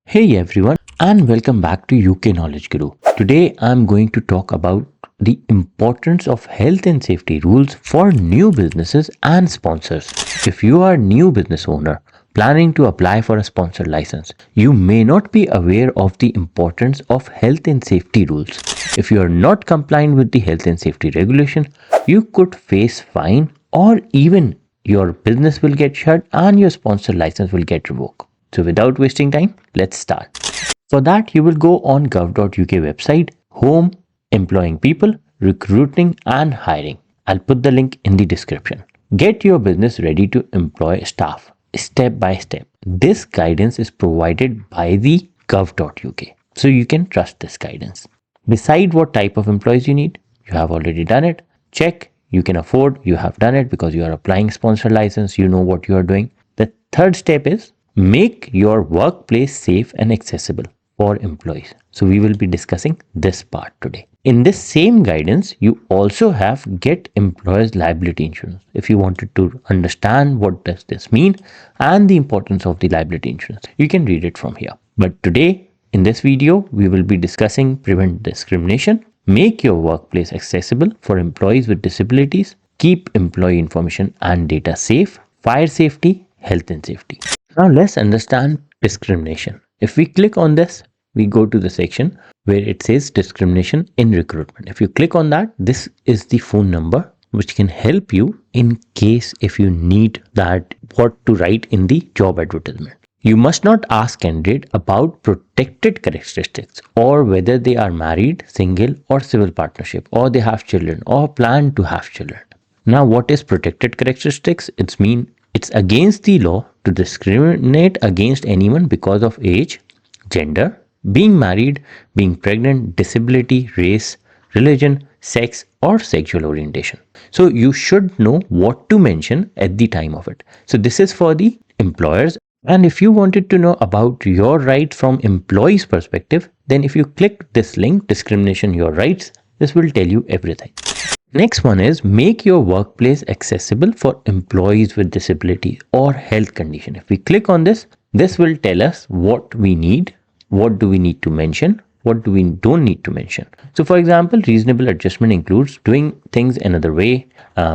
Hey everyone, and welcome back to UK Knowledge Guru. Today I'm going to talk about the importance of health and safety rules for new businesses and sponsors. If you are a new business owner planning to apply for a sponsor license, you may not be aware of the importance of health and safety rules. If you are not compliant with the health and safety regulation, you could face fine or even your business will get shut and your sponsor license will get revoked. So without wasting time, let's start. For that, you will go on gov.uk website, home, employing people, recruiting and hiring. I'll put the link in the description. Get your business ready to employ staff step by step. This guidance is provided by the gov.uk. So you can trust this guidance. Decide what type of employees you need. You have already done it. Check. You can afford. You have done it because you are applying sponsor license. You know what you are doing. The third step is make your workplace safe and accessible for employees. So we will be discussing this part today. In this same guidance, you also have get employers liability insurance. If you wanted to understand what does this mean and the importance of the liability insurance, you can read it from here. But today in this video, we will be discussing prevent discrimination, make your workplace accessible for employees with disabilities, keep employee information and data safe, fire safety, health and safety. Now let's understand discrimination. If we click on this, we go to the section where it says discrimination in recruitment. If you click on that, this is the phone number which can help you in case if you need that what to write in the job advertisement. You must not ask candidate about protected characteristics or whether they are married, single or civil partnership or they have children or plan to have children. Now what is protected characteristics? It's against the law to discriminate against anyone because of age, gender, being married, being pregnant, disability, race, religion, sex, or sexual orientation. So you should know what to mention at the time of it. So this is for the employers. And if you wanted to know about your rights from employees' perspective, then if you click this link, discrimination, your rights, this will tell you everything. Next one is make your workplace accessible for employees with disability or health condition. If we click on this, this will tell us what we need, what do we need to mention, what do we don't need to mention. So for example, reasonable adjustment includes doing things another way,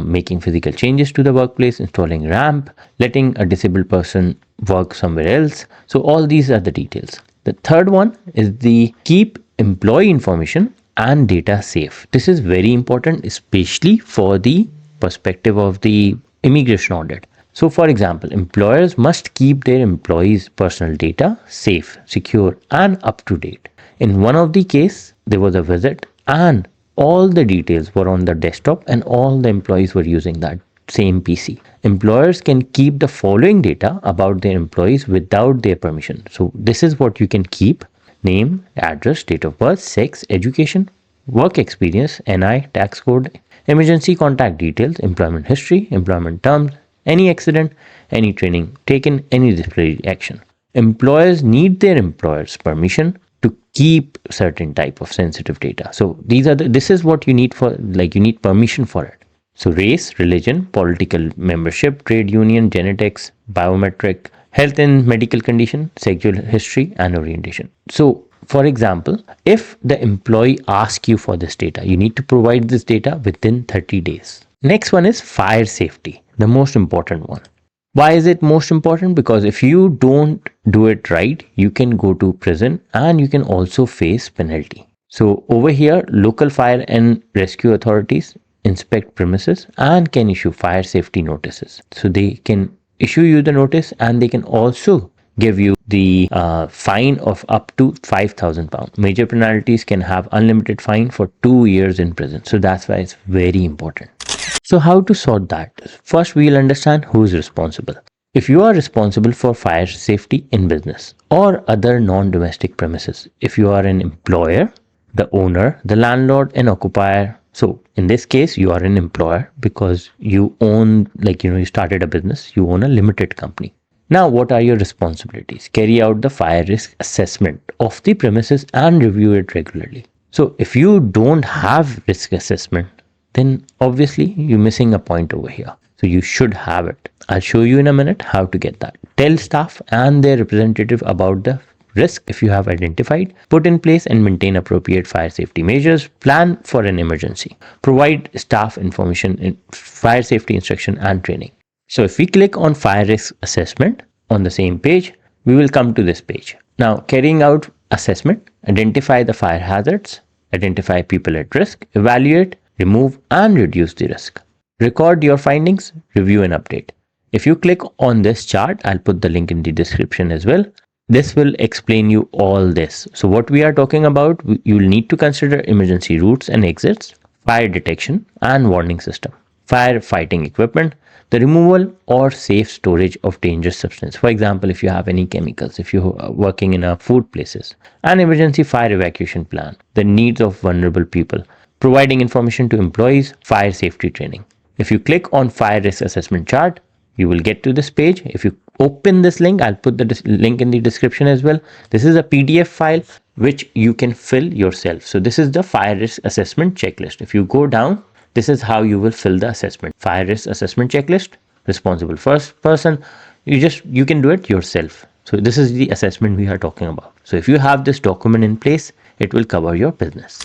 making physical changes to the workplace, installing ramp, letting a disabled person work somewhere else. So all these are the details. The third one is the keep employee information and data safe. This is very important, especially for the perspective of the immigration audit. So for example, employers must keep their employees' personal data safe, secure and up to date. In one of the case, there was a visit and all the details were on the desktop and all the employees were using that same PC. Employers can keep the following data about their employees without their permission. So this is what you can keep: name, address, date of birth, sex, education, work experience, NI, tax code, emergency contact details, employment history, employment terms, any accident, any training taken, any disciplinary action. Employers need their employer's permission to keep certain type of sensitive data. So this is what you need for, like you need permission for it. So race, religion, political membership, trade union, genetics, biometric, health and medical condition, sexual history and orientation. So for example, if the employee asks you for this data, you need to provide this data within 30 days. Next one is fire safety, the most important one. Why is it most important? Because if you don't do it right, you can go to prison and you can also face penalty. So over here, local fire and rescue authorities inspect premises and can issue fire safety notices. So they can issue you the notice and they can also give you the fine of up to £5,000. Major penalties can have unlimited fine for 2 years in prison. So that's why it's very important. So how to sort that? First, we'll understand who is responsible. If you are responsible for fire safety in business or other non-domestic premises, if you are an employer, the owner, the landlord and occupier. So in this case, you are an employer because you own, you started a business, you own a limited company. Now, what are your responsibilities? Carry out the fire risk assessment of the premises and review it regularly. So if you don't have risk assessment, then obviously you're missing a point over here. So you should have it. I'll show you in a minute how to get that. Tell staff and their representative about the risk if you have identified, put in place and maintain appropriate fire safety measures, plan for an emergency, provide staff information in fire safety instruction and training. So if we click on fire risk assessment on the same page, we will come to this page. Now, carrying out assessment, identify the fire hazards, identify people at risk, evaluate, remove and reduce the risk. Record your findings, review and update. If you click on this chart, I'll put the link in the description as well. This will explain you all this. So what we are talking about, you'll need to consider emergency routes and exits, fire detection and warning system, fire fighting equipment, the removal or safe storage of dangerous substance. For example, if you have any chemicals, if you are working in a food places, an emergency fire evacuation plan, the needs of vulnerable people, providing information to employees, fire safety training. If you click on fire risk assessment chart, you will get to this page. If you open this link, I'll put the link in the description as well. This is a PDF file which you can fill yourself. So this is the fire risk assessment checklist. If you go down, this is how you will fill the assessment. Fire risk assessment checklist, responsible first person. You can do it yourself. So this is the assessment we are talking about. So if you have this document in place, it will cover your business.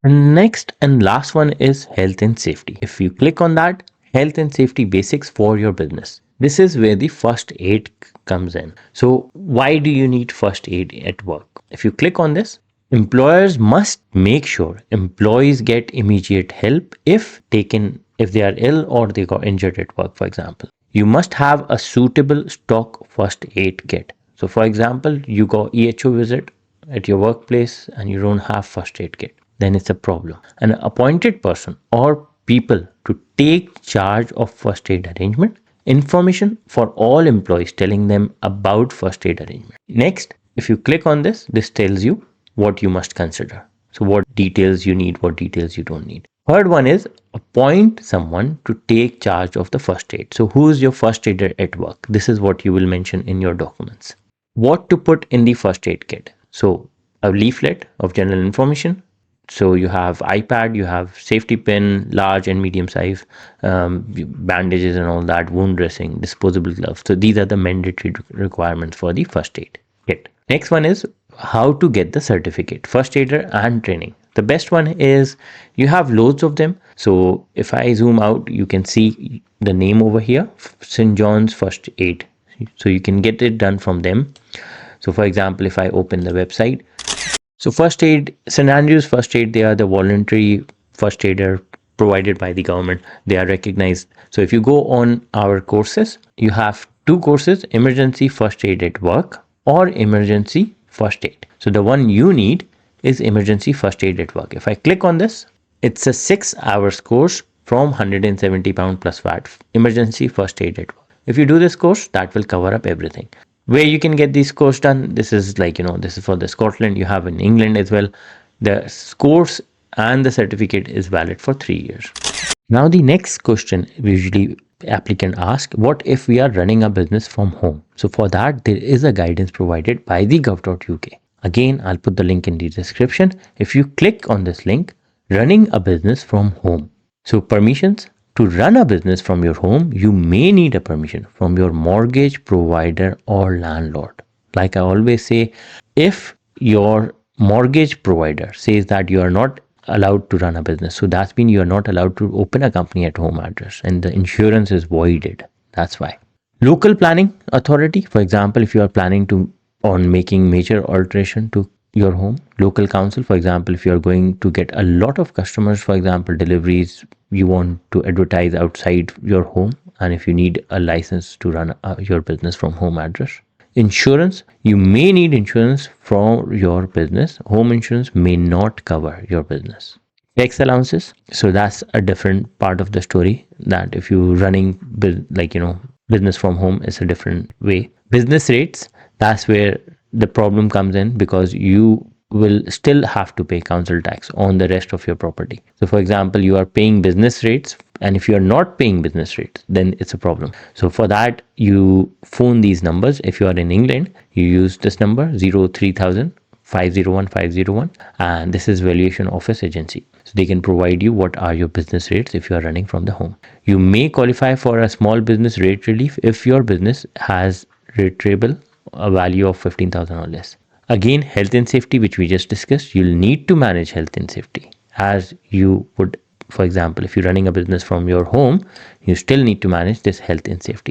And next and last one is health and safety. If you click on that, health and safety basics for your business. This is where the first aid comes in. So why do you need first aid at work? If you click on this, employers must make sure employees get immediate help if they are ill or they got injured at work, for example. You must have a suitable stock first aid kit. So for example, you go EHO visit at your workplace and you don't have first aid kit, then it's a problem. An appointed person or people to take charge of first aid arrangement, information for all employees telling them about first aid arrangement. Next, if you click on this, this tells you what you must consider. So what details you need, what details you don't need. Third one is appoint someone to take charge of the first aid. So who is your first aider at work? This is what you will mention in your documents. What to put in the first aid kit. So a leaflet of general information. So you have iPad, you have safety pin, large and medium size, bandages and all that, wound dressing, disposable gloves. So these are the mandatory requirements for the first aid kit. Next one is how to get the certificate, first aider and training. The best one is you have loads of them. So if I zoom out, you can see the name over here, St. John's First Aid. So you can get it done from them. So for example, if I open the website, so first aid, St. Andrews First Aid, they are the voluntary first aider provided by the government. They are recognized. So if you go on our courses, you have two courses, emergency first aid at work or emergency first aid. So the one you need is emergency first aid at work. If I click on this, it's a 6 hours course from £170 plus VAT, emergency first aid at work. If you do this course, that will cover up everything. Where you can get this course done, this is this is for the Scotland, you have in England as well. The course and the certificate is valid for 3 years. Now the next question usually applicant ask, what if we are running a business from home? So for that, there is a guidance provided by the gov.uk. Again, I'll put the link in the description. If you click on this link, running a business from home. So permissions. To run a business from your home, you may need a permission from your mortgage provider or landlord. Like I always say, if your mortgage provider says that you are not allowed to run a business, so that's mean you are not allowed to open a company at home address and the insurance is voided. That's why. Local planning authority, for example, if you are planning on making major alteration to your home, local council, for example, if you are going to get a lot of customers, for example, deliveries, you want to advertise outside your home, and if you need a license to run your business from home address. Insurance, you may need insurance for your business. Home insurance may not cover your business. Tax allowances, so that's a different part of the story, that if you're running business from home, it's a different way. Business rates, that's where the problem comes in, because you will still have to pay council tax on the rest of your property. So for example, you are paying business rates, and if you are not paying business rates, then it's a problem. So for that, you phone these numbers. If you are in England, you use this number 03000 501 501, and this is Valuation Office Agency. So they can provide you what are your business rates if you are running from the home. You may qualify for a small business rate relief if your business has rateable a value of 15,000 or less. Again, health and safety, which we just discussed, you'll need to manage health and safety as you would. For example, if you're running a business from your home, you still need to manage this health and safety.